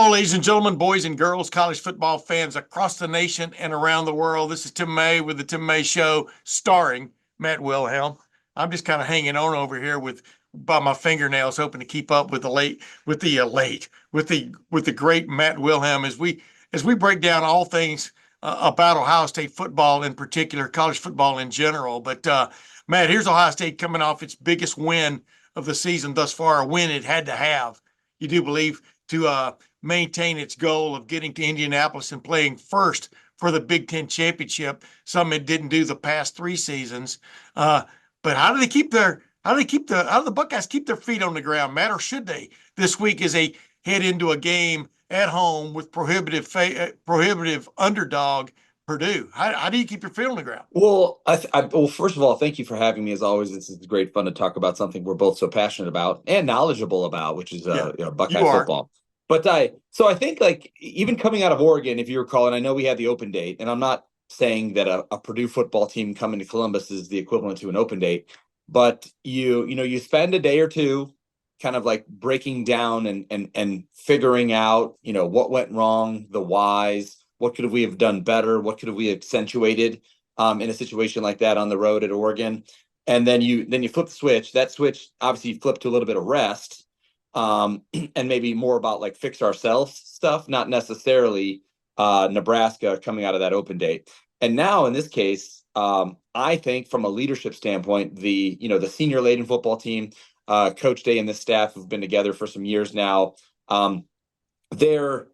Hello, ladies and gentlemen, boys and girls, college football fans across the nation and around the world. This is Tim May with the Tim May Show, starring Matt Wilhelm. I'm just kind of hanging on over here by my fingernails, hoping to keep up with the great Matt Wilhelm as we break down all things about Ohio State football in particular, college football in general. But Matt, here's Ohio State coming off its biggest win of the season thus far, a win it had to have. You do believe to maintain its goal of getting to Indianapolis and playing first for the Big Ten championship, something it didn't do the past 3 seasons. But how do the Buckeyes keep their feet on the ground, Matt, or should they this week as they head into a game at home with prohibitive underdog Purdue? How do you keep your feet on the ground? Well, first of all, thank you for having me. As always, this is great fun to talk about something we're both so passionate about and knowledgeable about, which is Buckeye football. But I think, like, even coming out of Oregon, if you recall, and I know we had the open date, and I'm not saying that a Purdue football team coming to Columbus is the equivalent to an open date, but you spend a day or two kind of like breaking down and figuring out, what went wrong, the whys, what could we have done better, what could we have accentuated in a situation like that on the road at Oregon. And then you flip the switch. That switch obviously flipped to a little bit of rest. And maybe more about like fix ourselves stuff, not necessarily Nebraska coming out of that open date. And now in this case, I think from a leadership standpoint, the senior-laden football team, Coach Day and the staff have been together for some years now. They're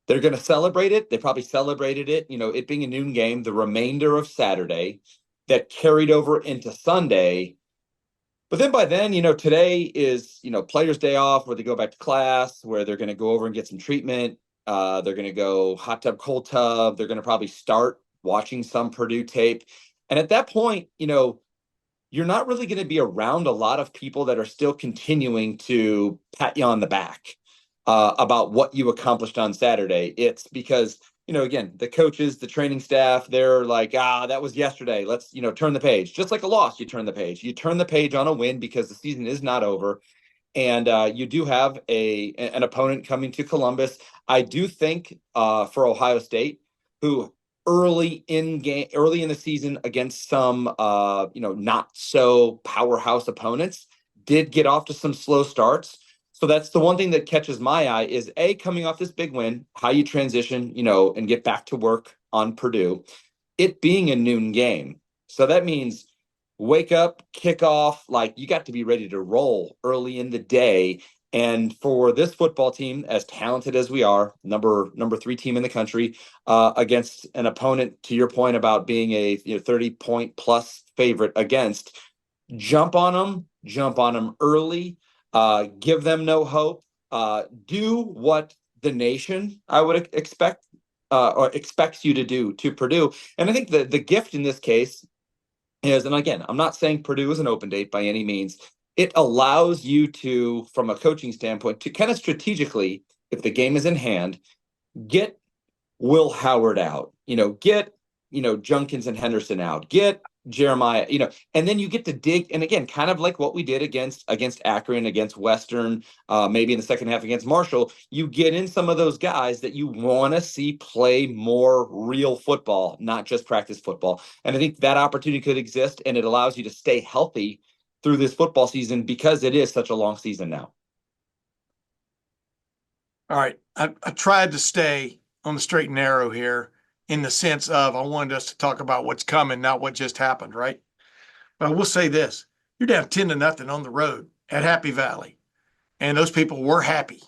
going to celebrate it. They probably celebrated it, it being a noon game, the remainder of Saturday that carried over into Sunday. But then by then, today is, players' day off where they go back to class, where they're going to go over and get some treatment. They're going to go hot tub, cold tub. They're going to probably start watching some Purdue tape. And at that point, you're not really going to be around a lot of people that are still continuing to pat you on the back about what you accomplished on Saturday. It's because, again, the coaches, the training staff, they're like, that was yesterday. Let's, turn the page. Just like a loss, you turn the page. You turn the page on a win because the season is not over. And you do have an opponent coming to Columbus. I do think for Ohio State, who early in the season against some, not so powerhouse opponents, did get off to some slow starts. So that's the one thing that catches my eye is coming off this big win, how you transition, and get back to work on Purdue, it being a noon game. So that means wake up, kick off, like you got to be ready to roll early in the day. And for this football team, as talented as we are, number 3 team in the country, against an opponent, to your point about being a 30-point plus favorite against, jump on them early. Give them no hope. Do what the nation, I would expect, or expects you to do to Purdue. And I think the gift in this case is, and again, I'm not saying Purdue is an open date by any means. It allows you to, from a coaching standpoint, to kind of strategically, if the game is in hand, get Will Howard out, get, Junkins and Henderson out, get Jeremiah, and then you get to dig. And again, kind of like what we did against Akron, against Western, maybe in the second half against Marshall, you get in some of those guys that you want to see play more real football, not just practice football. And I think that opportunity could exist, and it allows you to stay healthy through this football season because it is such a long season now. All right. I tried to stay on the straight and narrow here in the sense of I wanted us to talk about what's coming, not what just happened, right? But I will say this. You're down 10-0 on the road at Happy Valley, and those people were happy.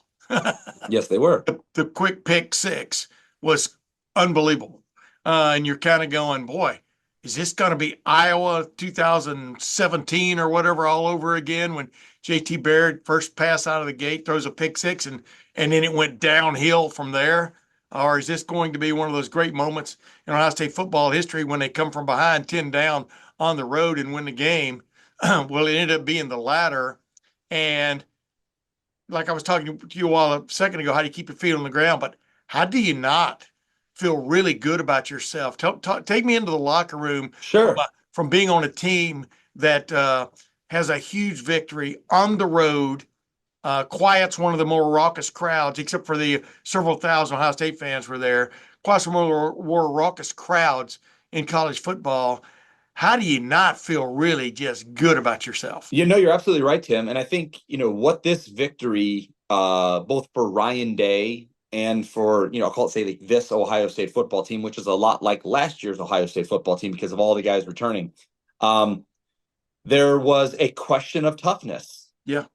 Yes, they were. The quick pick 6 was unbelievable. And you're kind of going, boy, is this going to be Iowa 2017 or whatever all over again when JT Barrett first pass out of the gate throws a pick 6 and then it went downhill from there? Or is this going to be one of those great moments in Ohio State football history when they come from behind 10 down on the road and win the game? Well, it ended up being the latter. And like I was talking to you a second ago, how do you keep your feet on the ground? But how do you not feel really good about yourself? Take me into the locker room. Sure. From being on a team that has a huge victory on the road Quiet's one of the more raucous crowds, except for the several thousand Ohio State fans were there. Quiet's one of the more raucous crowds in college football. How do you not feel really just good about yourself? You're absolutely right, Tim. And I think, what this victory, both for Ryan Day and for, I'll call it, say, like this Ohio State football team, which is a lot like last year's Ohio State football team because of all the guys returning. There was a question of toughness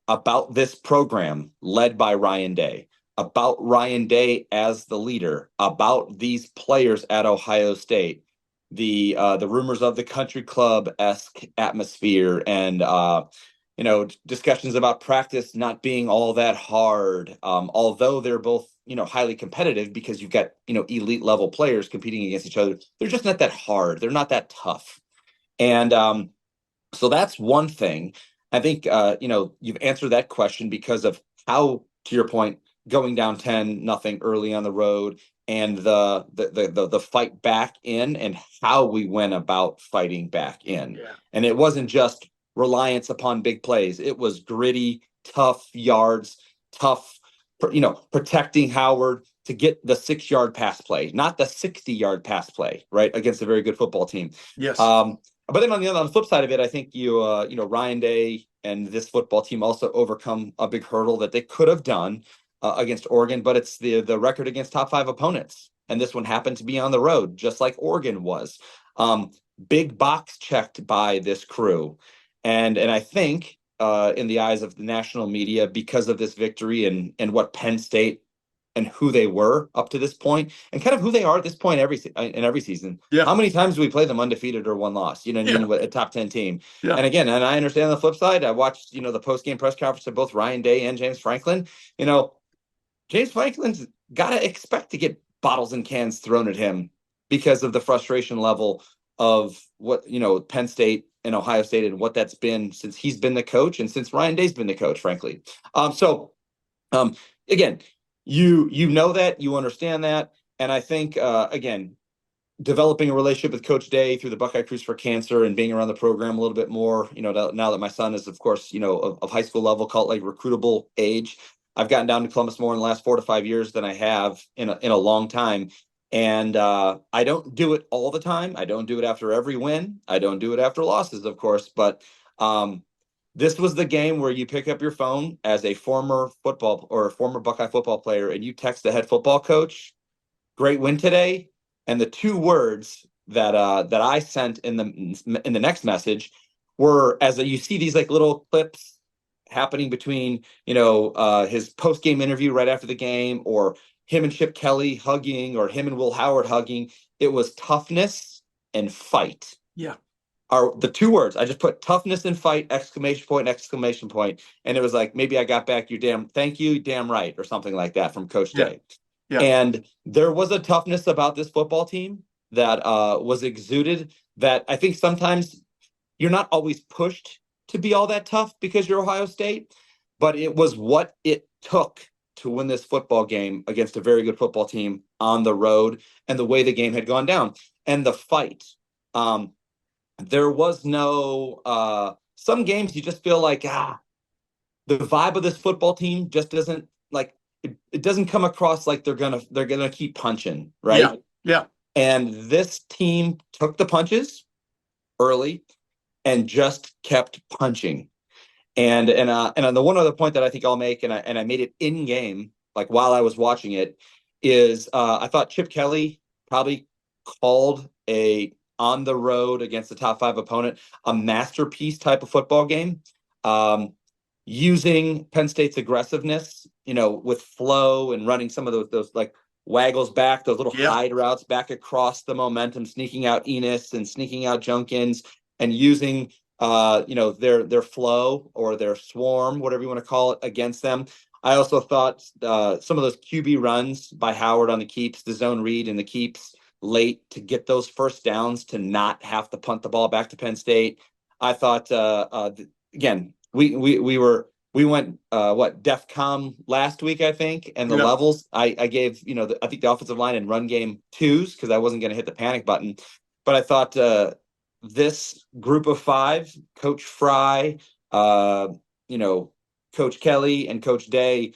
about this program led by Ryan Day, about Ryan Day as the leader, about these players at Ohio State, the rumors of the country club-esque atmosphere, and discussions about practice not being all that hard, although they're both highly competitive because you've got elite level players competing against each other. They're just not that hard. They're not that tough. And so that's one thing. I think you've answered that question because of how, to your point, going down 10-0 early on the road and the fight back in and how we went about fighting back in. Yeah. And it wasn't just reliance upon big plays. It was gritty, tough yards, tough, protecting Howard to get the 6-yard pass play, not the 60-yard pass play, right, against a very good football team. Yes. But then on the flip side of it, I think Ryan Day and this football team also overcome a big hurdle that they could have done against Oregon, but it's the record against top 5 opponents. And this one happened to be on the road, just like Oregon was. Big box checked by this crew. And I think in the eyes of the national media, because of this victory and what Penn State and who they were up to this point and kind of who they are at this point in every season. Yeah. How many times do we play them undefeated or one loss? A top 10 team. Yeah. And again, and I understand on the flip side, I watched, the post-game press conference of both Ryan Day and James Franklin. James Franklin's got to expect to get bottles and cans thrown at him because of the frustration level of what, Penn State and Ohio State and what that's been since he's been the coach and since Ryan Day's been the coach, frankly. Again, you know that, you understand that. And I think, again, developing a relationship with Coach Day through the Buckeye Cruise for Cancer and being around the program a little bit more, now that my son is, of course, of high school level, call it like recruitable age. I've gotten down to Columbus more in the last 4 to 5 years than I have in a long time. And I don't do it all the time. I don't do it after every win. I don't do it after losses, of course. But this was the game where you pick up your phone as a former Buckeye football player and you text the head football coach, "Great win today." And the 2 words that I sent in the next message were, you see these like little clips happening between his post game interview right after the game, or him and Chip Kelly hugging, or him and Will Howard hugging. It was toughness and fight. Yeah. Are the 2 words. I just put toughness and fight, exclamation point, exclamation point. And it was like, maybe I got back, thank you, damn right, or something like that from Coach Day. Yeah. And there was a toughness about this football team that was exuded that I think sometimes you're not always pushed to be all that tough because you're Ohio State, but it was what it took to win this football game against a very good football team on the road and the way the game had gone down and the fight. There was no some games you just feel like the vibe of this football team just doesn't like it doesn't come across like they're gonna keep punching, right? Yeah. And this team took the punches early and just kept punching. And on the one other point that I think I'll make, and I made it in game, like while I was watching it, is I thought Chip Kelly probably called a on the road against the top 5 opponent a masterpiece type of football game, using Penn State's aggressiveness, with flow and running some of those like waggles back, those little hide routes back across the momentum, sneaking out Enos and sneaking out Junkins, and using their flow or their swarm, whatever you want to call it, against them. I also thought some of those QB runs by Howard on the keeps, the zone read and the keeps late to get those first downs to not have to punt the ball back to Penn State. I thought again, we went DEFCON last week, I think, and the levels I gave I think the offensive line and run game 2s because I wasn't going to hit the panic button, but I thought this group of 5, Coach Fry, Coach Kelly and Coach Day,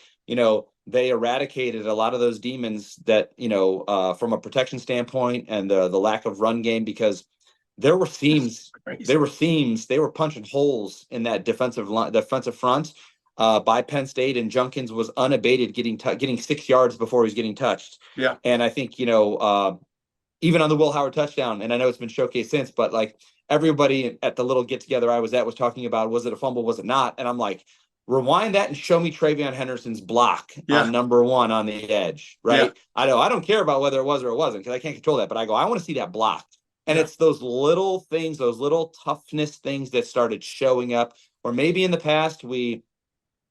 they eradicated a lot of those demons that, from a protection standpoint and the lack of run game, because there were seams, they were punching holes in that defensive front by Penn State, and Junkins was unabated getting 6 yards before he was getting touched. Yeah. And I think, even on the Will Howard touchdown, and I know it's been showcased since, but like everybody at the little get together I was at was talking about, was it a fumble? Was it not? And I'm like, rewind that and show me Travion Henderson's block on number 1 on the edge, right? Yeah. I don't care about whether it was or it wasn't, because I can't control that, but I want to see that block. And it's those little things, those little toughness things that started showing up, or maybe in the past we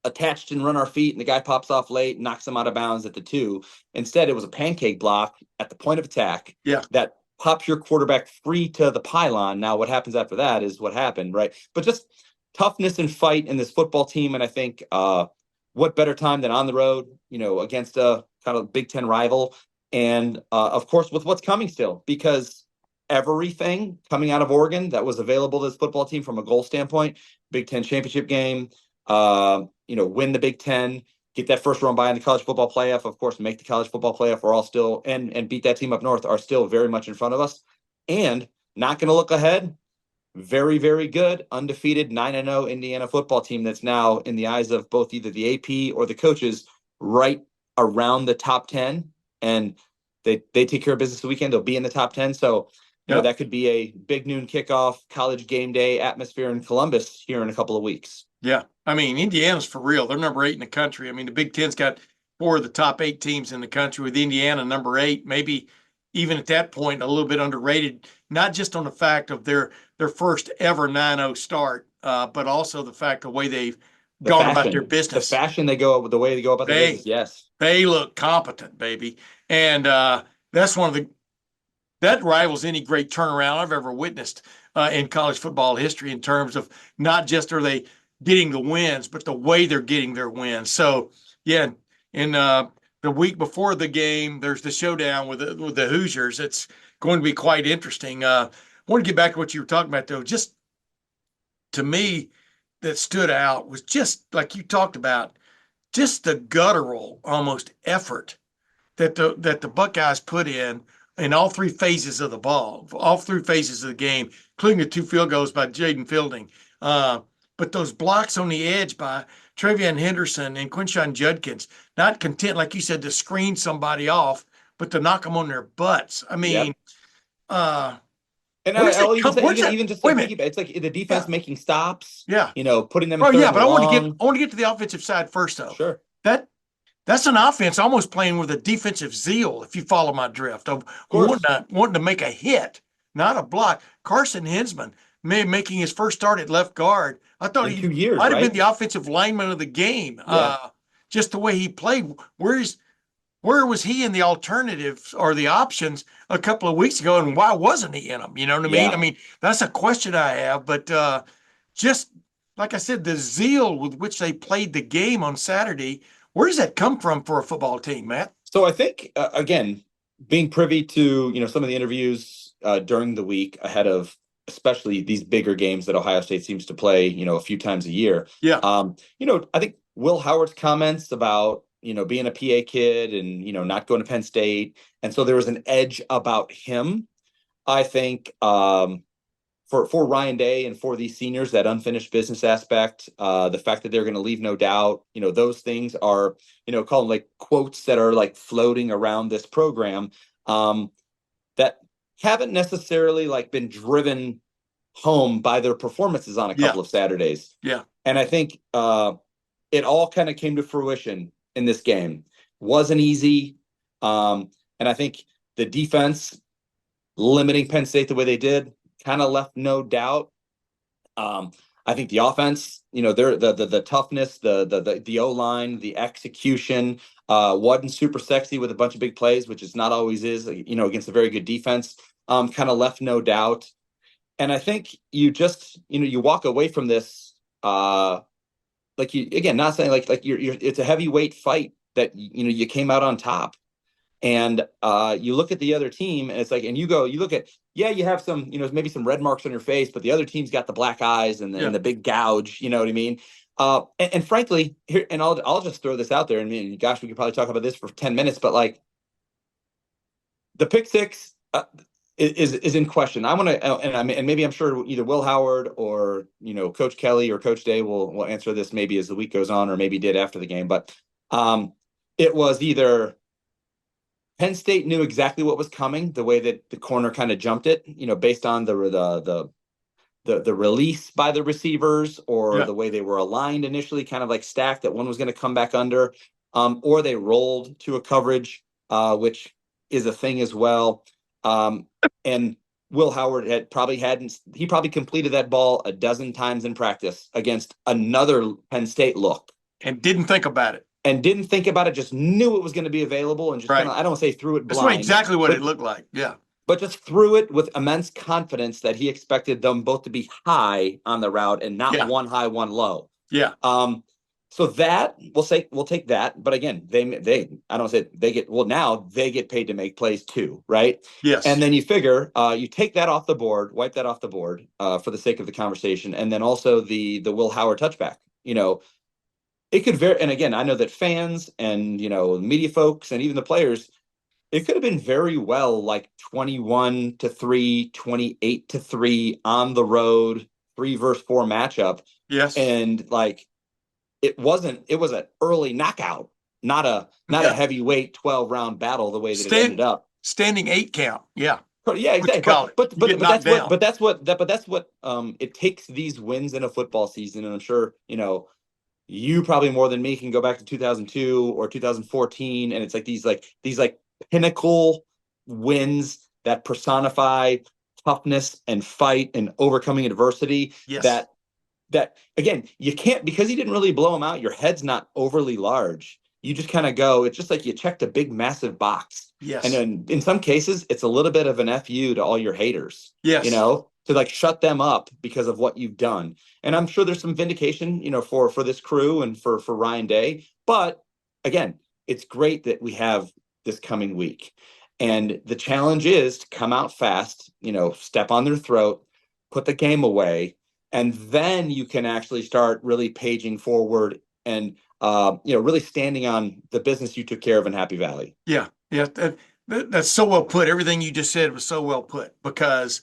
attached and run our feet and the guy pops off late, knocks him out of bounds at the 2. Instead, it was a pancake block at the point of attack that pops your quarterback free to the pylon. Now, what happens after that is what happened, right? But just toughness and fight in this football team. And I think what better time than on the road, against a kind of Big Ten rival. And of course, with what's coming still, because everything coming out of Oregon that was available to this football team from a goal standpoint, Big Ten championship game, win the Big Ten, get that first round bye in the college football playoff, of course, make the college football playoff. We're all still, and beat that team up north, are still very much in front of us. And not going to look ahead. Very, very good, undefeated 9-0 Indiana football team that's now, in the eyes of both either the AP or the coaches, right around the top 10. And they take care of business the weekend. They'll be in the top 10. So, that could be a big noon kickoff, college game day atmosphere in Columbus here in a couple of weeks. Yeah. I mean, Indiana's for real. They're number 8 in the country. I mean, the Big Ten's got 4 of the top 8 teams in the country, with Indiana number 8, maybe even at that point a little bit underrated, not just on the fact of their first ever 9-0 start, but also the fact the way they've gone about their business. The fashion they go, the way they go about their business, yes. They look competent, baby. And that's that rivals any great turnaround I've ever witnessed in college football history, in terms of not just are they getting the wins, but the way they're getting their wins. So, yeah, in the week before the game, there's the showdown with the Hoosiers. It's going to be quite interesting. I want to get back to what you were talking about, though. Just to me, that stood out was just like you talked about, just the guttural almost effort that the Buckeyes put in all 3 phases of the ball, all 3 phases of the game, including the 2 field goals by Jaden Fielding. But those blocks on the edge by Travion Henderson and Quinshon Judkins, not content, like you said, to screen somebody off, but to knock them on their butts. I mean, and it's like the defense making stops. Yeah, putting them. But I want to get to the offensive side first, though. Sure. That's an offense almost playing with a defensive zeal, if you follow my drift, of wanting to make a hit, not a block. Carson Hinsman making his first start at left guard. I thought he might have been the offensive lineman of the game. Just the way he played. Where was he in the alternatives or the options a couple of weeks ago, and why wasn't he in them? You know what I mean? I mean, that's a question I have. But just like I said, the zeal with which they played the game on Saturday, where does that come from for a football team, Matt? So I think, again, being privy to, some of the interviews during the week ahead of especially these bigger games that Ohio State seems to play, a few times a year. Yeah. I think Will Howard's comments about, being a PA kid and, not going to Penn State. And so there was an edge about him. I think for Ryan Day and for these seniors, that unfinished business aspect, the fact that they're going to leave no doubt, those things are, call them like quotes that are like floating around this program that haven't necessarily like been driven home by their performances on a couple of Saturdays. Yeah. And I think it all kind of came to fruition in this game. Wasn't easy. And I think the defense limiting Penn State the way they did kind of left no doubt. I think the offense, they're the toughness, the O-line, the execution wasn't super sexy with a bunch of big plays, which is not always is, against a very good defense, kind of left no doubt. And I think you just, you walk away from this, like you, again, not saying like it's a heavyweight fight that, you came out on top. And you look at the other team and it's like, and you look at, you have some, maybe some red marks on your face, but the other team's got the black eyes and the big gouge, you know what I mean? And frankly, here, and I'll just throw this out there. And I mean, gosh, we could probably talk about this for 10 minutes, but like the pick six is in question. I want to, and maybe I'm sure either Will Howard or Coach Kelly or Coach Day will answer this maybe as the week goes on, or maybe did after the game. But it was either Penn State knew exactly what was coming, the way that the corner kind of jumped it, based on the release by the receivers, or the way they were aligned initially, kind of like stacked, that one was going to come back under, or they rolled to a coverage, which is a thing as well. And Will Howard probably completed that ball a dozen times in practice against another Penn State look. And didn't think about it. Just knew it was going to be available, and just kind of, I don't want to say threw it blind. That's exactly what it looked like. Yeah. But just threw it with immense confidence that he expected them both to be high on the route and not one high, one low. Yeah. So that we'll take that. But again, now they get paid to make plays too, right? Yes. And then you figure you take that off the board, wipe that off the board for the sake of the conversation, and then also the Will Howard touchback. It could vary. And again, I know that fans and media folks and even the players, it could have been very well like 21-3, 28-3 on the road, 3 versus 4 matchup. Yes. And like it was an early knockout, not a heavyweight 12-round battle the way that it ended up. Standing 8 count. Yeah. Yeah, exactly. But that's what it takes, these wins in a football season. And I'm sure, you probably more than me can go back to 2002 or 2014, and it's like these pinnacle wins that personify toughness and fight and overcoming adversity. Yes. That again, you can't, because you didn't really blow them out. Your head's not overly large. You just kind of go. It's just like you checked a big, massive box. Yes. And then in some cases, it's a little bit of an FU to all your haters. Yes. To like shut them up because of what you've done. And I'm sure there's some vindication, for this crew and for Ryan Day. But again, it's great that we have this coming week. And the challenge is to come out fast, step on their throat, put the game away, and then you can actually start really paging forward and, really standing on the business you took care of in Happy Valley. Yeah. Yeah. That's so well put. Everything you just said was so well put, because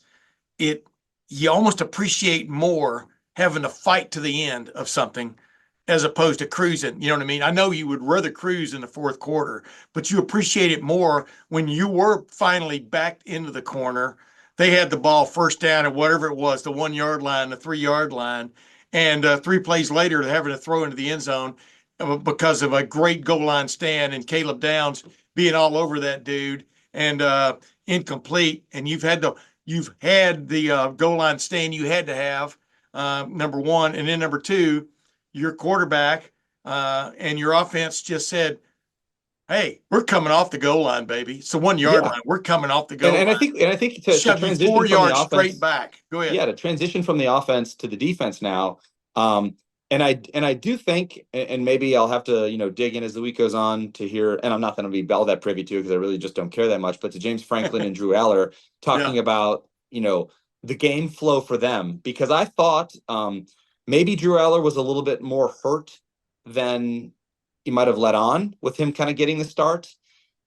you almost appreciate more having to fight to the end of something as opposed to cruising. You know what I mean? I know you would rather cruise in the fourth quarter, but you appreciate it more when you were finally backed into the corner. They had the ball first down at whatever it was, the 1 yard line, the 3 yard line, and 3 plays later, they're having to throw into the end zone because of a great goal line stand and Caleb Downs being all over that dude and incomplete. And you've had the goal line stand you had to have, number one. And then number two, your quarterback and your offense just said, hey, we're coming off the goal line, baby. It's the 1 yard line. We're coming off the goal line. I think to transition 4 yards from the offense, straight back. Go ahead. Yeah, to transition from the offense to the defense now. And I do think, and maybe I'll have to, dig in as the week goes on to hear, and I'm not going to be all that privy to because I really just don't care that much, but to James Franklin and Drew Aller talking about, the game flow for them, because I thought maybe Drew Aller was a little bit more hurt than he might have let on with him kind of getting the start.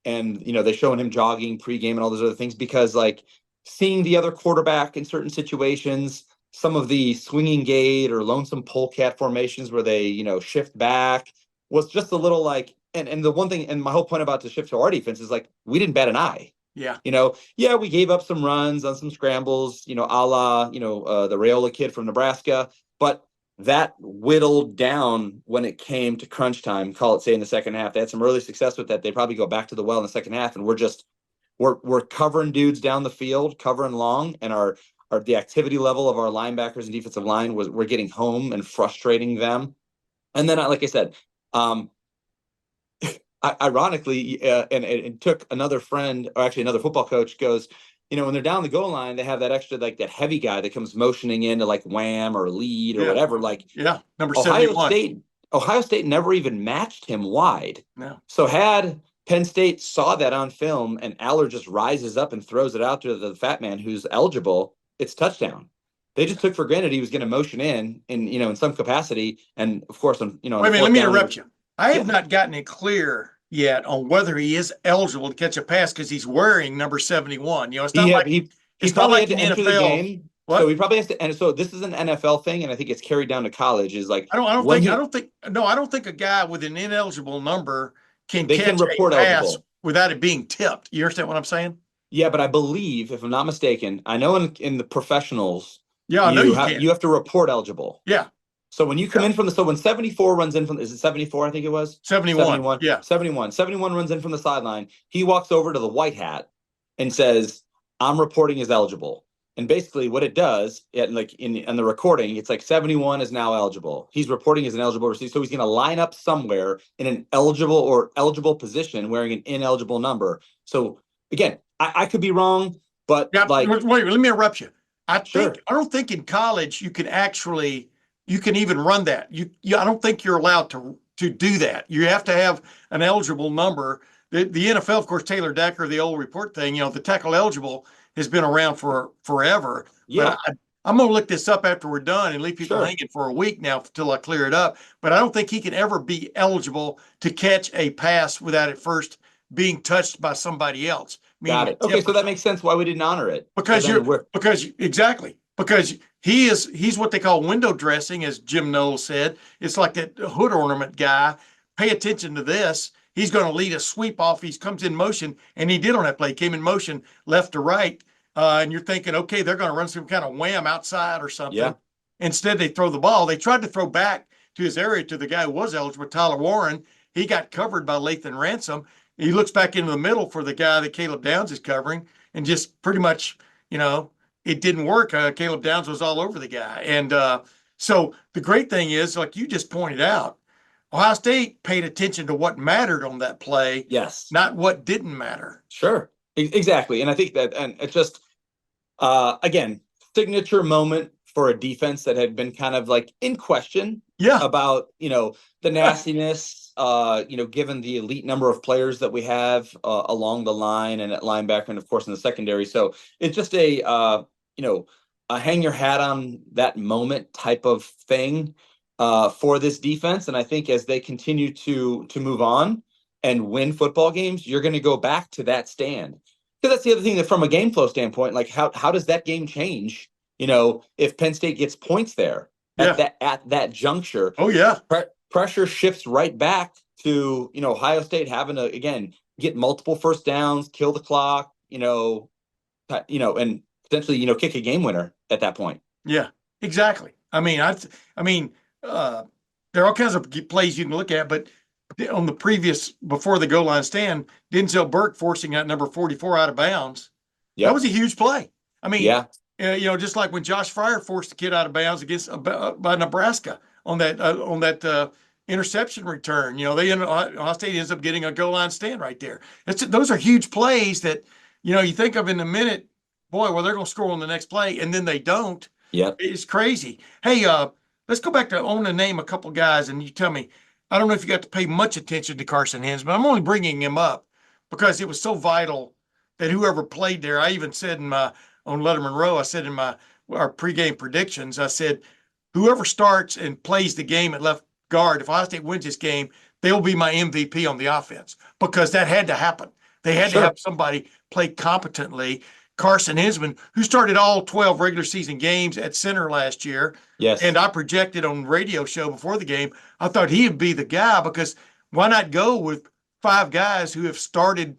And, they showing him jogging pregame and all those other things, because like seeing the other quarterback in certain situations, some of the swinging gate or lonesome polecat formations where they, shift back was just a little like, and the one thing, and my whole point about the shift to our defense is like, we didn't bat an eye. Yeah. We gave up some runs on some scrambles, a la, the Rayola kid from Nebraska, but that whittled down when it came to crunch time, call it, say, in the second half. They had some early success with that. They probably go back to the well in the second half, and we're covering dudes down the field, covering long, and the activity level of our linebackers and defensive line we're getting home and frustrating them. And then, like I said, ironically, and it took another friend, or actually another football coach, goes, when they're down the goal line, they have that extra, like that heavy guy that comes motioning in to like wham or lead or whatever. Like, number 71. Ohio State never even matched him wide. No. So had Penn State saw that on film and Aller just rises up and throws it out to the fat man who's eligible, it's touchdown. They just took for granted he was going to motion in some capacity. And of course, on, Wait a minute, let me interrupt you. I have Yeah. not gotten it clear yet on whether he is eligible to catch a pass because he's wearing number 71. It's not like He it's not probably like had in to the enter the NFL. game. So What? he probably has to. And so this is an NFL thing, and I think it's carried down to college. Is like I don't when think he I don't think a guy with an ineligible number can they can catch a report pass eligible. without it being tipped. You understand what I'm saying? Yeah, but I believe, if I'm not mistaken, I know in the professionals, Yeah, I know you can. you have to report eligible. Yeah. So when you come Yeah. in from so when 74 runs in from, is it 74? I think it was 71. 71. Yeah. 71 runs in from the sideline. He walks over to the white hat and says, "I'm reporting as eligible." And basically what it does, like in the recording, it's like 71 is now eligible. He's reporting as an eligible receiver. So he's going to line up somewhere in an eligible position wearing an ineligible number. So again, I could be wrong, but Yeah. like, Wait, let me interrupt you. I sure. don't think in college you can even run that. I don't think you're allowed to do that. You have to have an eligible number. The NFL, of course, Taylor Decker, the old report thing, the tackle eligible has been around for forever. Yeah, But I'm going to look this up after we're done and leave people sure. hanging for a week now until I clear it up. But I don't think he can ever be eligible to catch a pass without it first being touched by somebody else. Got Meaning it. Okay, so that makes sense why we didn't honor it. because he's what they call window dressing, as Jim Knowles said. It's like that hood ornament guy. Pay attention to this. He's going to lead a sweep off. He comes in motion, and he did on that play. He came in motion left to right, and you're thinking, okay, they're going to run some kind of wham outside or something. Yeah. Instead, they throw the ball. They tried to throw back to his area to the guy who was eligible, Tyler Warren. He got covered by Lathan Ransom. He looks back into the middle for the guy that Caleb Downs is covering, and just pretty much, it didn't work. Caleb Downs was all over the guy. And so the great thing is, like you just pointed out, Ohio State paid attention to what mattered on that play, Yes. not what didn't matter. Sure. Exactly. And I think that, and it's just, again, signature moment for a defense that had been kind of like in question about, the nastiness, given the elite number of players that we have along the line and at linebacker and of course in the secondary. So it's just a hang your hat on that moment type of thing for this defense. And I think as they continue to move on and win football games, you're going to go back to that stand. Because that's the other thing that from a game flow standpoint, like how does that game change? If Penn State gets points there at that juncture. Oh yeah. Pressure shifts right back to, Ohio State having to, again, get multiple first downs, kill the clock, and potentially, kick a game winner at that point. Yeah, exactly. I mean, there are all kinds of plays you can look at, but on the previous, before the goal line stand, Denzel Burke forcing that number 44 out of bounds. Yep. That was a huge play. I mean, just like when Josh Fryer forced the kid out of bounds against by Nebraska on that interception return. Ohio State ends up getting a goal line stand right there. Those are huge plays that, you think of in a minute, boy, well, they're going to score on the next play, and then they don't. Yeah. It's crazy. Hey, let's go back to own and name a couple guys, and you tell me, I don't know if you got to pay much attention to Carson Hens, but I'm only bringing him up because it was so vital that whoever played there, I even said on Lettermen Row, I said in our pregame predictions, I said, whoever starts and plays the game at left guard, if Ohio State wins this game, they'll be my MVP on the offense because that had to happen. They had to have somebody play competently. Carson Hinsman, who started all 12 regular season games at center last year. Yes. And I projected on radio show before the game, I thought he would be the guy because why not go with 5 guys who have started,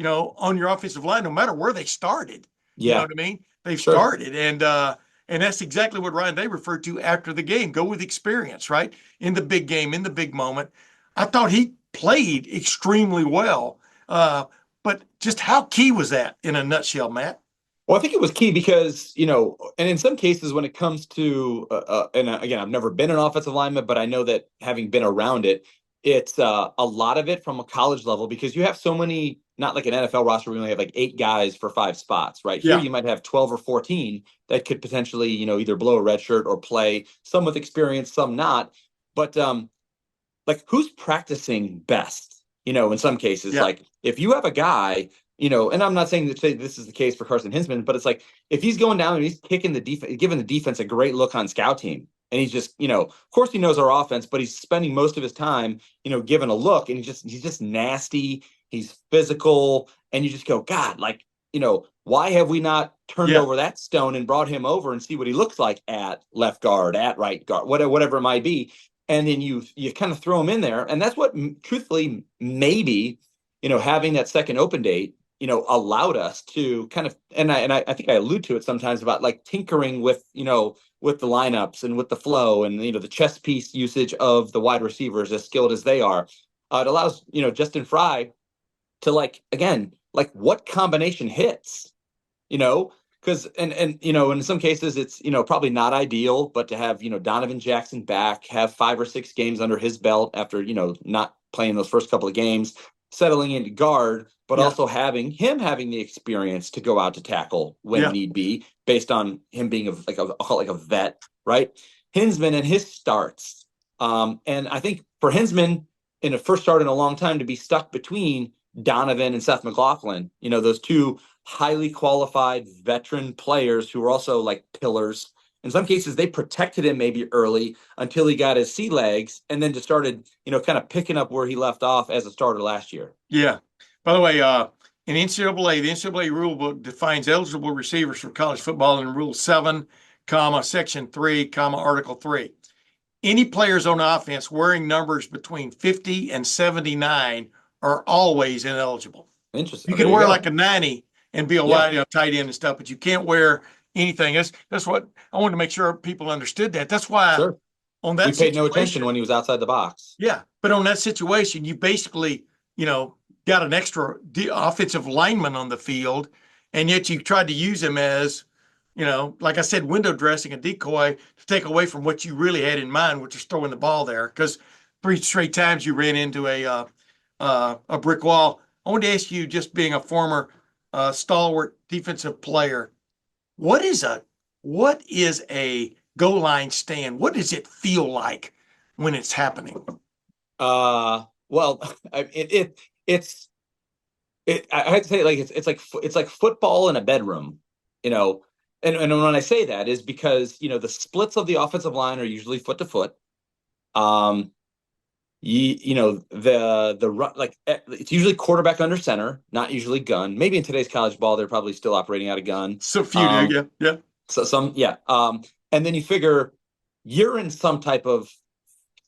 on your offensive line, no matter where they started. Yeah. You know what I mean? They've started. And that's exactly what Ryan Day referred to after the game. Go with experience, right? In the big game, in the big moment. I thought he played extremely well. But just how key was that in a nutshell, Matt? Well, I think it was key because, and in some cases when it comes to, and again, I've never been an offensive lineman, but I know that having been around it, it's a lot of it from a college level because you have so many, not like an NFL roster, we only have like 8 guys for 5 spots, right? Here you might have 12 or 14 that could potentially, either blow a red shirt or play, some with experience, some not. But like who's practicing best? In some cases, like if you have a guy and I'm not saying that this is the case for Carson Hinsman, but it's like if he's going down and he's kicking the defense, giving the defense a great look on scout team, and he's just, of course he knows our offense, but he's spending most of his time, giving a look, and he's just nasty, he's physical, and you just go, God, like, why have we not turned over that stone and brought him over and see what he looks like at left guard, at right guard, whatever it might be, and then you kind of throw him in there, and that's what, truthfully, maybe, having that second open date, allowed us to kind of, and I think I allude to it sometimes about like tinkering with, with the lineups and with the flow and, the chess piece usage of the wide receivers, as skilled as they are. It allows, Justin Fry to, like, again, like what combination hits, because, and in some cases it's, probably not ideal, but to have, Donovan Jackson back, have 5 or 6 games under his belt after, not playing those first couple of games, settling into guard, but also having the experience to go out to tackle when need be, based on him being like a vet, right? Hinsman and his starts. And I think for Hinsman, in a first start in a long time, to be stuck between Donovan and Seth McLaughlin, those two highly qualified veteran players who were also like pillars. In some cases, they protected him maybe early until he got his sea legs, and then just started, kind of picking up where he left off as a starter last year. Yeah. By the way, in NCAA, the NCAA rule book defines eligible receivers for college football in Rule 7, Section 3, Article 3. Any players on offense wearing numbers between 50 and 79 are always ineligible. Interesting. You can wear like a 90 and be a wide tight end and stuff, but you can't wear anything. That's what I wanted to make sure people understood that. That's why on that we paid no attention when he was outside the box. Yeah, but on that situation, you basically, got an extra offensive lineman on the field, and yet you tried to use him as, like I said, window dressing, a decoy to take away from what you really had in mind, which is throwing the ball there. Because 3 straight times you ran into a brick wall. I wanted to ask you, just being a former stalwart defensive player, what is a goal line stand? What does it feel like when it's happening? Well, I have to say, like, it's like football in a bedroom, and when I say that is because, the splits of the offensive line are usually foot to foot. The run, like, it's usually quarterback under center, not usually gun. Maybe in today's college ball, they're probably still operating out of gun. So few do, yeah. So some, yeah. And then you figure you're in some type of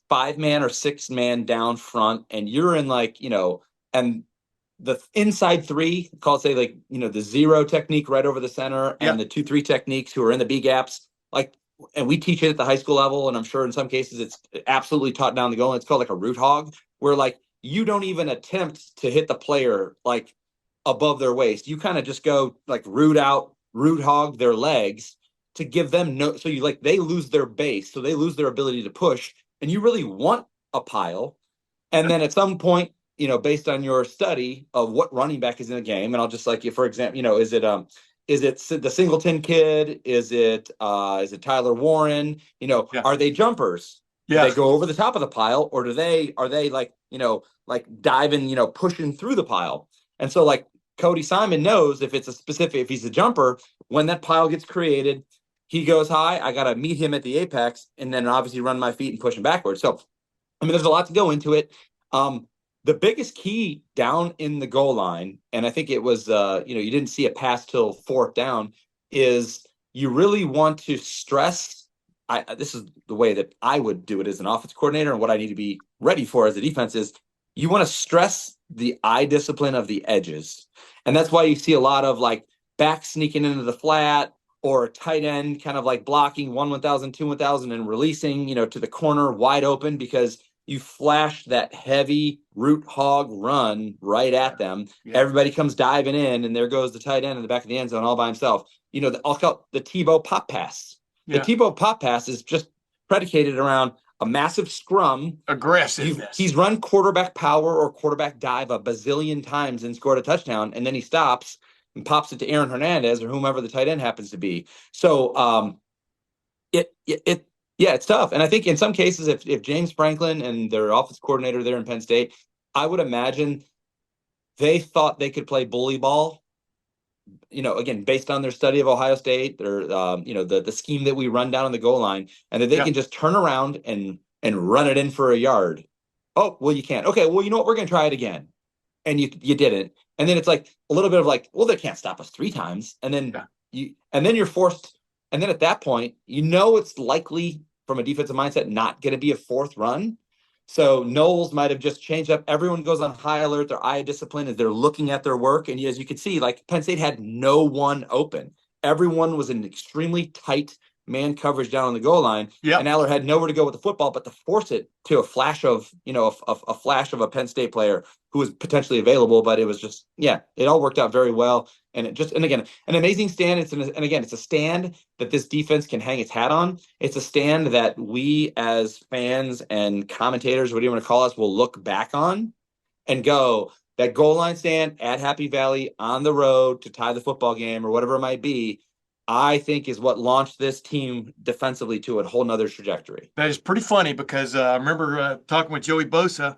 5-man or 6-man down front, and you're in, like, and the inside 3, call, say, like, the 0 technique right over the center, and the 2-3 techniques who are in the B gaps, like, and we teach it at the high school level, and I'm sure in some cases it's absolutely taught down the goal. It's called like a root hog, where, like, you don't even attempt to hit the player like above their waist. You kind of just go like root hog their legs to give them so you, like, they lose their base, so they lose their ability to push, and you really want a pile. And then at some point, based on your study of what running back is in the game, and I'll just, like, for example, is it the Singleton kid? Is it Tyler Warren? Are they jumpers? Yeah. Do they go over the top of the pile, or are they like, like diving, pushing through the pile? And so, like, Cody Simon knows if he's a jumper, when that pile gets created, he goes high, I got to meet him at the apex, and then obviously run my feet and push him backwards. So, I mean, there's a lot to go into it. The biggest key down in the goal line, and I think it was, you didn't see a pass till 4th down, is you really want to stress. This is the way that I would do it as an offense coordinator, and what I need to be ready for as a defense is you want to stress the eye discipline of the edges. And that's why you see a lot of, like, back sneaking into the flat, or a tight end kind of like blocking 1-1000, 2-1000, and releasing, to the corner wide open, because you flash that heavy root hog run right at them. Yeah. Everybody comes diving in, and there goes the tight end in the back of the end zone all by himself. I'll call it the Tebow pop pass. Yeah. The Tebow pop pass is just predicated around a massive scrum. Aggressiveness. He's run quarterback power or quarterback dive a bazillion times and scored a touchdown, and then he stops and pops it to Aaron Hernandez or whomever the tight end happens to be. So it's tough. And I think in some cases, if James Franklin and their offense coordinator there in Penn State, I would imagine they thought they could play bully ball, again, based on their study of Ohio State, or the scheme that we run down on the goal line, and that they can just turn around and run it in for a yard. Oh, well, you can't. Okay, well, you know what? We're going to try it again. And you didn't. And then it's like a little bit of like, well, they can't stop us 3 times. And then you're forced. And then at that point, it's likely from a defensive mindset not going to be a fourth run. So Knowles might have just changed up. Everyone goes on high alert. Their eye of discipline as they're looking at their work. And as you can see, like Penn State had no one open. Everyone was in extremely tight man coverage down on the goal line. Yep. And Aller had nowhere to go with the football, but to force it to a flash of, a flash of a Penn State player who was potentially available. But it was just, it all worked out very well. And again, an amazing stand. It's a stand that this defense can hang its hat on. It's a stand that we as fans and commentators, what do you want to call us, will look back on and go, that goal line stand at Happy Valley on the road to tie the football game or whatever it might be, I think is what launched this team defensively to a whole nother trajectory. That is pretty funny because I remember talking with Joey Bosa,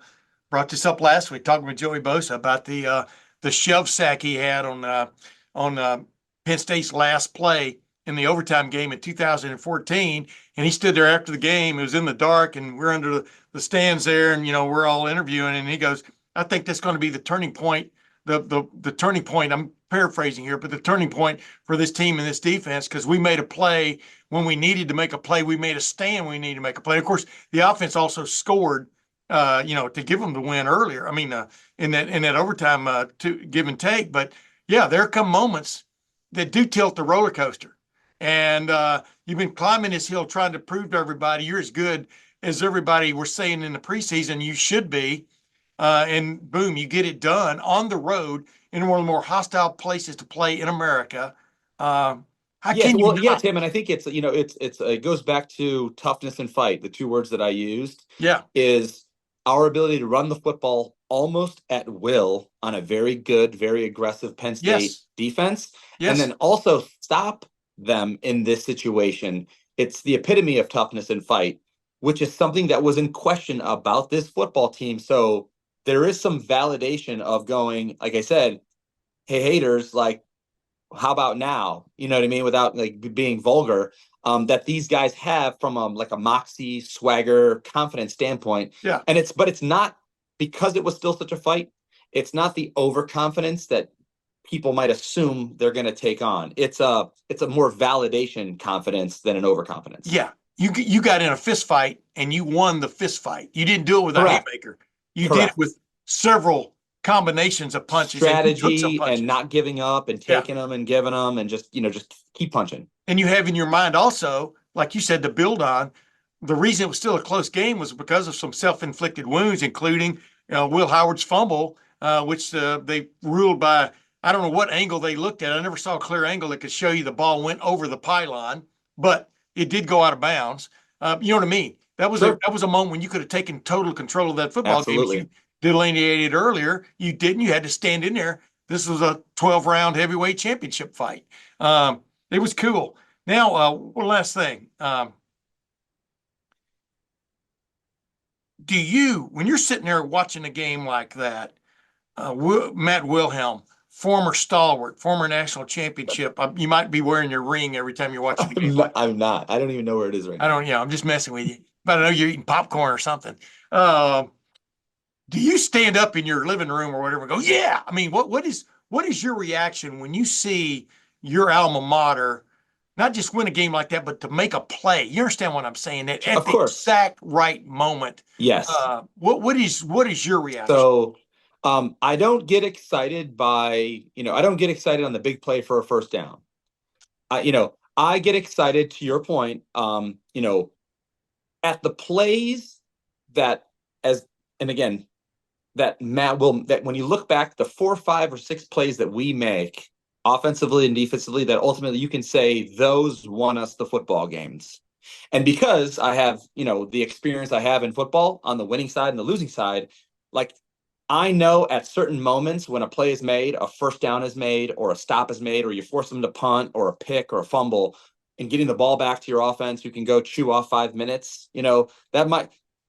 brought this up last week, talking with Joey Bosa about the shove sack he had on Penn State's last play in the overtime game in 2014. And he stood there after the game. It was in the dark, and we're under the stands there, and we're all interviewing. And he goes, "I think that's going to be the turning point. The turning point. I'm paraphrasing here, but the turning point for this team and this defense, because we made a play when we needed to make a play. We made a stand. We needed to make a play. Of course, the offense also scored, to give them the win earlier. I mean, in that overtime to give and take. But yeah, there come moments that do tilt the roller coaster. And you've been climbing this hill trying to prove to everybody you're as good as everybody we're saying in the preseason you should be. And boom, you get it done on the road in one of the more hostile places to play in America. Tim, and I think it goes back to toughness and fight. The two words that I used, is our ability to run the football almost at will on a very good, very aggressive Penn State defense, and then also stop them in this situation. It's the epitome of toughness and fight, which is something that was in question about this football team. So there is some validation of going, like I said, hey, haters, like, how about now? You know what I mean? Without like being vulgar, that these guys have from like a moxie, swagger, confidence standpoint. Yeah. And it's not because it was still such a fight. It's not the overconfidence that people might assume they're going to take on. It's a more validation confidence than an overconfidence. Yeah. You got in a fist fight and you won the fist fight. You didn't do it with a haymaker. You did it with several combinations of punches, strategy, and not giving up and taking them and giving them and just keep punching. And you have in your mind also, like you said, to build on, the reason it was still a close game was because of some self-inflicted wounds, including Will Howard's fumble, which they ruled by, I don't know what angle they looked at. I never saw a clear angle that could show you the ball went over the pylon, but it did go out of bounds. You know what I mean? That was a moment when you could have taken total control of that football game. As you delineated earlier, you didn't. You had to stand in there. This was a 12-round heavyweight championship fight. It was cool. Now, one last thing. When you're sitting there watching a game like that, Matt Wilhelm, former stalwart, former national championship, you might be wearing your ring every time you're watching the game. I'm not. I don't even know where it is right now. I'm just messing with you. But I know you're eating popcorn or something. Do you stand up in your living room or whatever and go, yeah? I mean, what is your reaction when you see your alma mater not just win a game like that, but to make a play? You understand what I'm saying? At the exact right moment. Yes. What is your reaction? So I don't get excited I don't get excited on the big play for a first down. I get excited, to your point, at the plays that when you look back, the 4, 5, or 6 plays that we make offensively and defensively, that ultimately you can say those won us the football games. And because I have, the experience I have in football on the winning side and the losing side, like I know at certain moments when a play is made, a first down is made, or a stop is made, or you force them to punt or a pick or a fumble, and getting the ball back to your offense, you can go chew off 5 minutes.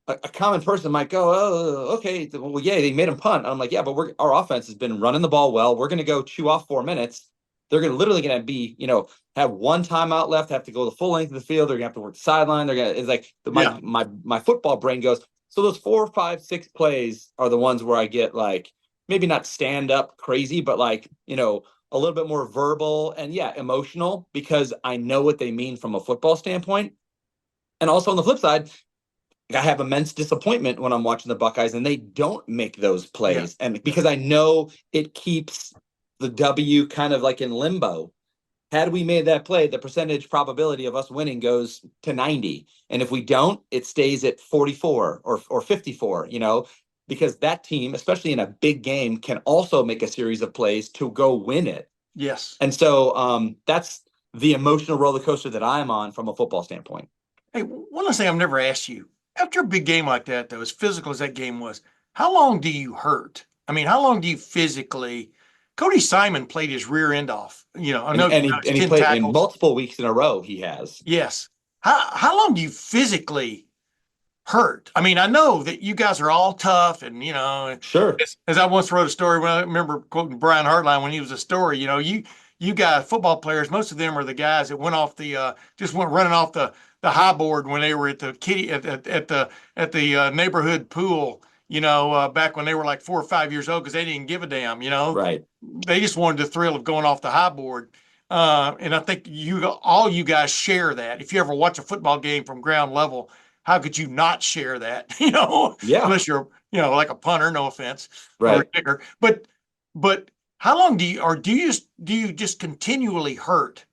a common person might go, oh, okay, well, yeah, they made him punt. I'm like, yeah, but our offense has been running the ball well. We're going to go chew off 4 minutes. They're literally going to be, have one timeout left, have to go the full length of the field. They're going to have to work the sideline. It's like my football brain goes. So those 4, 5, 6 plays are the ones where I get like, maybe not stand up crazy, but like, a little bit more verbal and emotional, because I know what they mean from a football standpoint. And also on the flip side, I have immense disappointment when I'm watching the Buckeyes and they don't make those plays. Yeah. And because I know it keeps the W kind of like in limbo. Had we made that play, the percentage probability of us winning goes to 90. And if we don't, it stays at 44 or 54, because that team, especially in a big game, can also make a series of plays to go win it. Yes. And so that's the emotional roller coaster that I'm on from a football standpoint. Hey, one last thing I've never asked you. After a big game like that, though, as physical as that game was, how long do you hurt? I mean, how long do you physically? Cody Simon played his rear end off. I know, and he played tackles in multiple weeks in a row. He has. Yes. How long do you physically hurt? I mean, I know that you guys are all tough, and sure. As I once wrote a story when I remember quoting Brian Hartline when he was a story. You guys, football players, most of them are the guys that went off just went running off the high board when they were at the the neighborhood pool, back when they were like 4 or 5 years old, because they didn't give a damn, Right. They just wanted the thrill of going off the high board. And I think all you guys share that. If you ever watch a football game from ground level, how could you not share that? Yeah. Unless you're, like a punter, no offense, right. or a kicker. But how long do you just continually hurt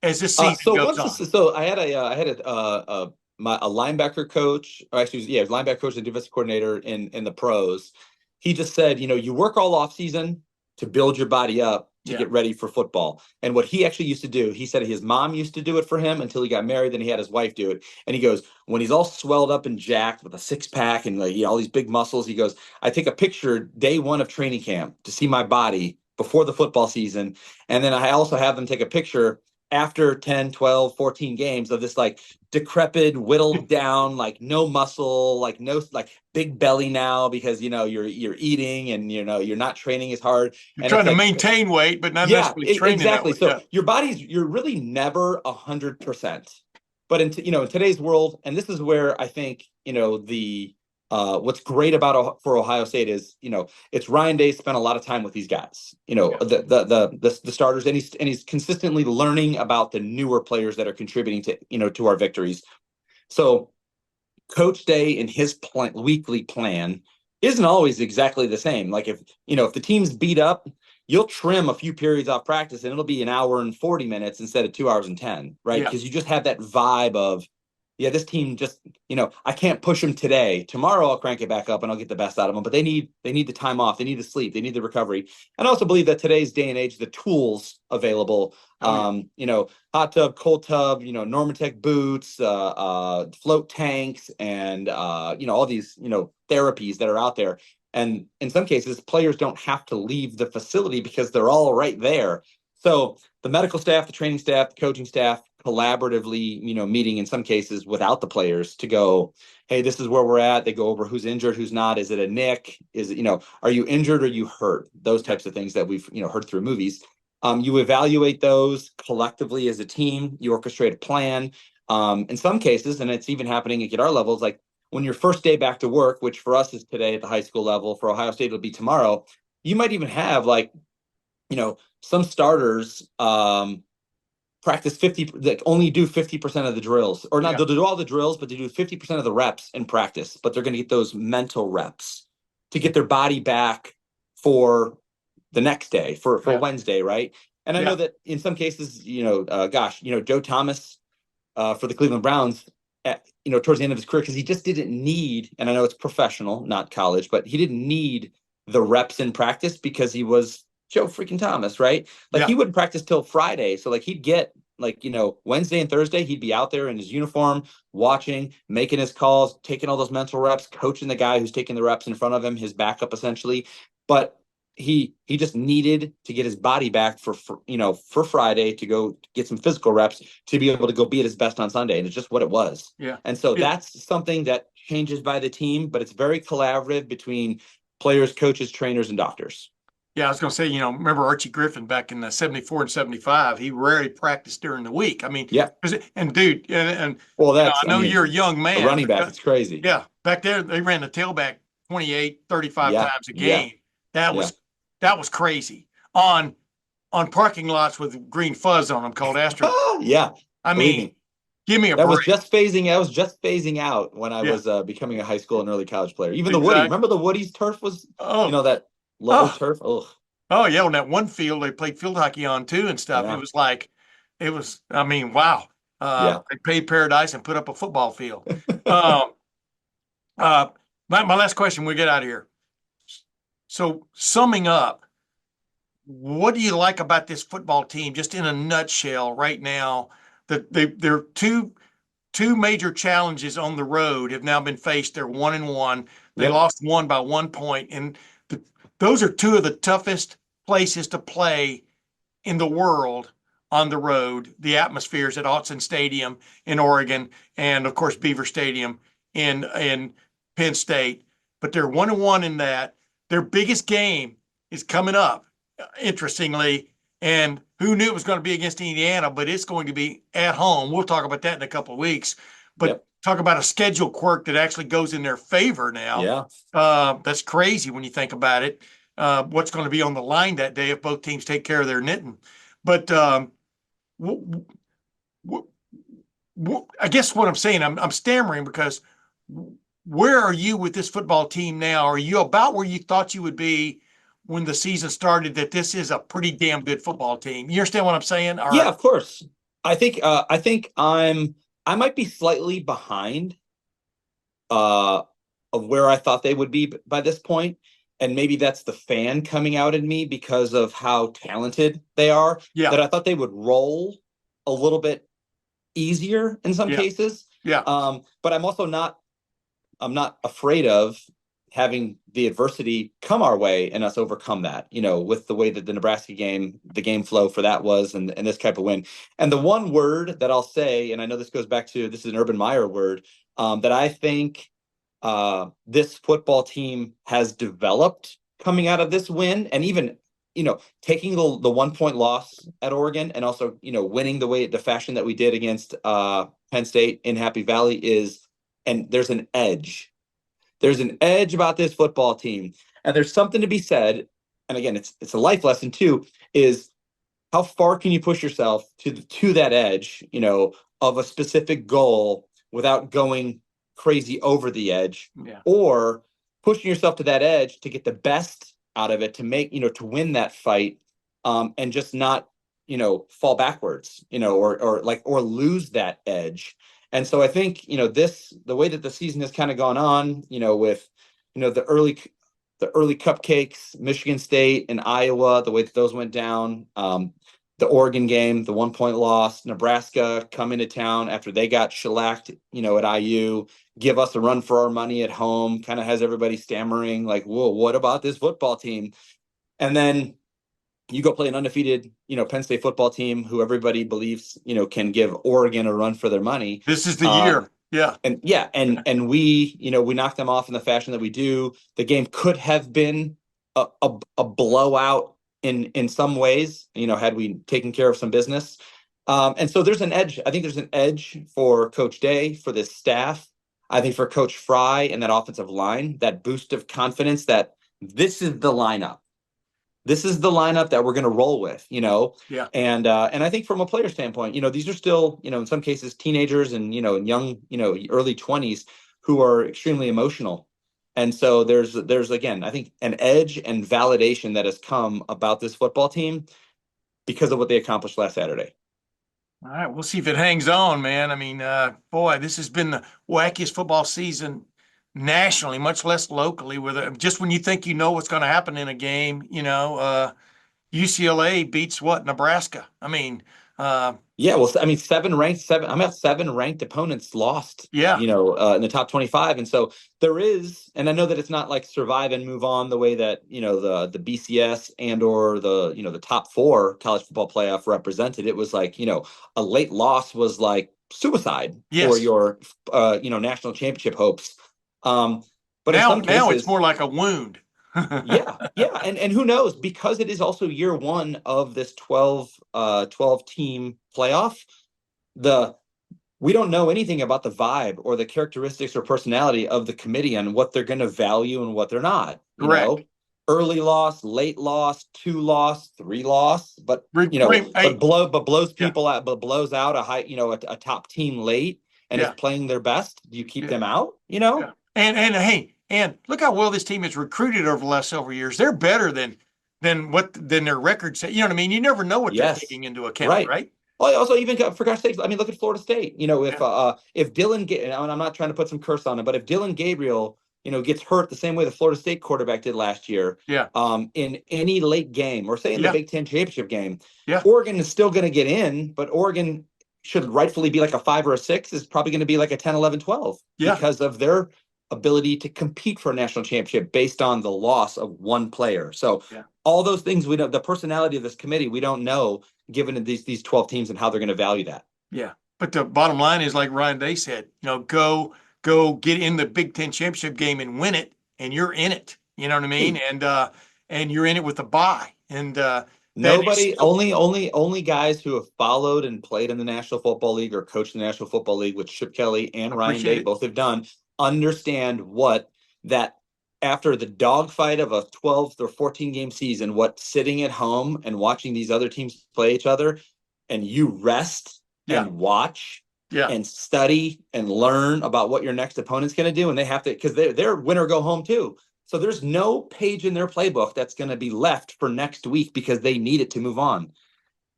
as this season goes on? So I had a linebacker coach, or actually, linebacker coach and defensive coordinator in the pros. He just said, you work all off season to build your body up to get ready for football. And what he actually used to do, he said his mom used to do it for him until he got married. Then he had his wife do it. And he goes, when he's all swelled up and jacked with a 6-pack and all these big muscles, he goes, I take a picture day 1 of training camp to see my body before the football season. And then I also have them take a picture after 10, 12, 14 games of this like decrepit, whittled down, like no muscle, like no, like big belly now because, you're eating and, you're not training as hard. You're trying to maintain weight, but not necessarily training. Exactly. So you're really never 100%. But in today's world, and this is where I think, what's great about for Ohio State is, it's Ryan Day spent a lot of time with these guys, the starters, and he's consistently learning about the newer players that are contributing to, to our victories. So Coach Day in his weekly plan isn't always exactly the same. Like if the team's beat up, you'll trim a few periods off practice and it'll be an hour and 40 minutes instead of 2 hours and 10, right? Because you just have that vibe of, this team just, I can't push them today. Tomorrow I'll crank it back up and I'll get the best out of them. But they need the time off. They need the sleep. They need the recovery. And I also believe that today's day and age, the tools available, hot tub, cold tub, Normatec boots, float tanks, and all these, therapies that are out there. And in some cases, players don't have to leave the facility because they're all right there. So the medical staff, the training staff, the coaching staff, collaboratively, meeting in some cases without the players to go, hey, this is where we're at. They go over who's injured, who's not. Is it a nick? Is it, are you injured or are you hurt? Those types of things that we've, heard through movies. You evaluate those collectively as a team. You orchestrate a plan. In some cases, and it's even happening at our levels, like when your first day back to work, which for us is today at the high school level, for Ohio State, it'll be tomorrow. You might even have some starters practice 50, that only do 50% of the drills, or not. They'll do all the drills, but they do 50% of the reps in practice, but they're going to get those mental reps to get their body back for the next day, for Wednesday. Right. And I know that in some cases, Joe Thomas for the Cleveland Browns, towards the end of his career, because he just didn't need, and I know it's professional, not college, but he didn't need the reps in practice because he was Joe freaking Thomas, right? Like he wouldn't practice till Friday. So like he'd get Wednesday and Thursday, he'd be out there in his uniform, watching, making his calls, taking all those mental reps, coaching the guy who's taking the reps in front of him, his backup essentially. But he just needed to get his body back for Friday to go get some physical reps to be able to go be at his best on Sunday. And it's just what it was. Yeah. And so that's something that changes by the team, but it's very collaborative between players, coaches, trainers, and doctors. Yeah, I was going to say, remember Archie Griffin back in the 74 and 75, he rarely practiced during the week. I mean, yeah. And dude, and well, I know you're a young man. A running back, it's crazy. Yeah. Back there, they ran the tailback 28, 35 times a game. That was crazy on parking lots with green fuzz on them called Astro. Yeah. I mean, give me a break. I was just phasing out when I was becoming a high school and early college player. Even the Woody. Remember the Woody's turf was, that low turf? Oh, yeah. On that one field they played field hockey on too and stuff. Yeah. Wow. They paid paradise and put up a football field. My last question, we get out of here. So summing up, what do you like about this football team, just in a nutshell right now? That there are two major challenges on the road have now been faced. They're 1-1. They lost one by 1 point. And those are two of the toughest places to play in the world on the road. The atmospheres at Autzen Stadium in Oregon and, of course, Beaver Stadium in Penn State. But they're 1-1 in that. Their biggest game is coming up, interestingly, and who knew it was going to be against Indiana, but it's going to be at home. We'll talk about that in a couple of weeks. But talk about a schedule quirk that actually goes in their favor now. Yeah. That's crazy when you think about it. What's going to be on the line that day if both teams take care of their knitting. But I guess what I'm saying, I'm stammering because where are you with this football team now? Are you about where you thought you would be when the season started, that this is a pretty damn good football team? You understand what I'm saying? Yeah, of course. I think I might be slightly behind of where I thought they would be by this point. And maybe that's the fan coming out in me because of how talented they are. Yeah. That I thought they would roll a little bit easier in some cases. Yeah. But I'm also not afraid of having the adversity come our way and us overcome that, with the way that the Nebraska game, the game flow for that was, and this type of win. And the one word that I'll say, and I know this goes back to, this is an Urban Meyer word, that I think this football team has developed coming out of this win, and even, taking the 1 point loss at Oregon and also, winning the fashion that we did against Penn State in Happy Valley is, and there's an edge. There's an edge about this football team. And there's something to be said. And again, it's a life lesson too, is how far can you push yourself to that edge, of a specific goal without going crazy over the edge, or pushing yourself to that edge to get the best out of it, to make, to win that fight, and just not, fall backwards, or lose that edge. And so I think, the way that the season has kind of gone on, with, the early cupcakes, Michigan State and Iowa, the way that those went down, the Oregon game, the 1 point loss, Nebraska come into town after they got shellacked, at IU, give us a run for our money at home, kind of has everybody stammering like, whoa, what about this football team? And then you go play an undefeated, Penn State football team who everybody believes, can give Oregon a run for their money. This is the year. Yeah. And we, we knocked them off in the fashion that we do. The game could have been a blowout in some ways, had we taken care of some business. And so there's an edge. I think there's an edge for Coach Day, for this staff. I think for Coach Fry and that offensive line, that boost of confidence that this is the lineup. This is the lineup that we're going to roll with, Yeah. And I think from a player standpoint, these are still, in some cases, teenagers and, young, early 20s who are extremely emotional. And so there's again, I think, an edge and validation that has come about this football team because of what they accomplished last Saturday. All right, we'll see if it hangs on, man. I mean, boy, this has been the wackiest football season nationally, much less locally, just when you think you know what's going to happen in a game, UCLA beats Nebraska. I mean, seven ranked opponents lost, in the top 25. And so there is, and I know that it's not like survive and move on the way that, the BCS and or the top four college football playoff represented. It was like, a late loss was like suicide for your, national championship hopes. But in some cases, now it's more like a wound. yeah. And who knows, because it is also year one of this 12 team playoff, we don't know anything about the vibe or the characteristics or personality of the committee and what they're going to value and what they're not. Correct. Early loss, late loss, 2 loss, 3 loss, but blows people out, but blows out a top team late and is playing their best. Do you keep them out? Yeah. And look how well this team has recruited over the last several years. They're better than their record say. You know what I mean? You never know what they're taking into account, right? Well, also even for God's sakes, I mean, look at Florida State. If Dylan, and I'm not trying to put some curse on him, but if Dylan Gabriel, gets hurt the same way the Florida State quarterback did last year, in any late game, or say in the Big Ten championship game, Oregon is still going to get in, but Oregon should rightfully be like a 5 or a 6, is probably going to be like a 10, 11, 12 because of their ability to compete for a national championship based on the loss of one player. So all those things, we don't, the personality of this committee, we don't know, given these 12 teams and how they're going to value that. Yeah. But the bottom line is, like Ryan Day said, go get in the Big Ten championship game and win it, and you're in it. You know what I mean? And you're in it with a bye. And only guys who have followed and played in the National Football League or coached in the National Football League, which Chip Kelly and Ryan Day both have done, understand what that after the dogfight of a 12 or 14 game season, what sitting at home and watching these other teams play each other, and you rest and watch and study and learn about what your next opponent's going to do. And they have to, because they're win or go home too. So there's no page in their playbook that's going to be left for next week because they need it to move on.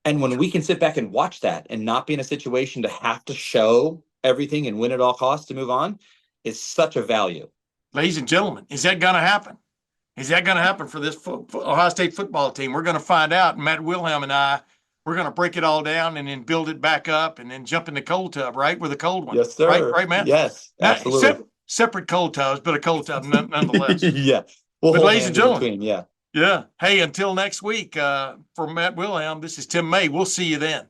And when we can sit back and watch that and not be in a situation to have to show everything and win at all costs to move on, is such a value. Ladies and gentlemen, is that going to happen? Is that going to happen for this Ohio State football team? We're going to find out. Matt Wilhelm and I, we're going to break it all down and then build it back up and then jump in the cold tub, right? With a cold one. Yes, sir. Right, Matt? Yes, absolutely. Separate cold tubs, but a cold tub nonetheless. Yeah. But ladies and gentlemen, yeah. Hey, until next week, for Matt Wilhelm, this is Tim May. We'll see you then.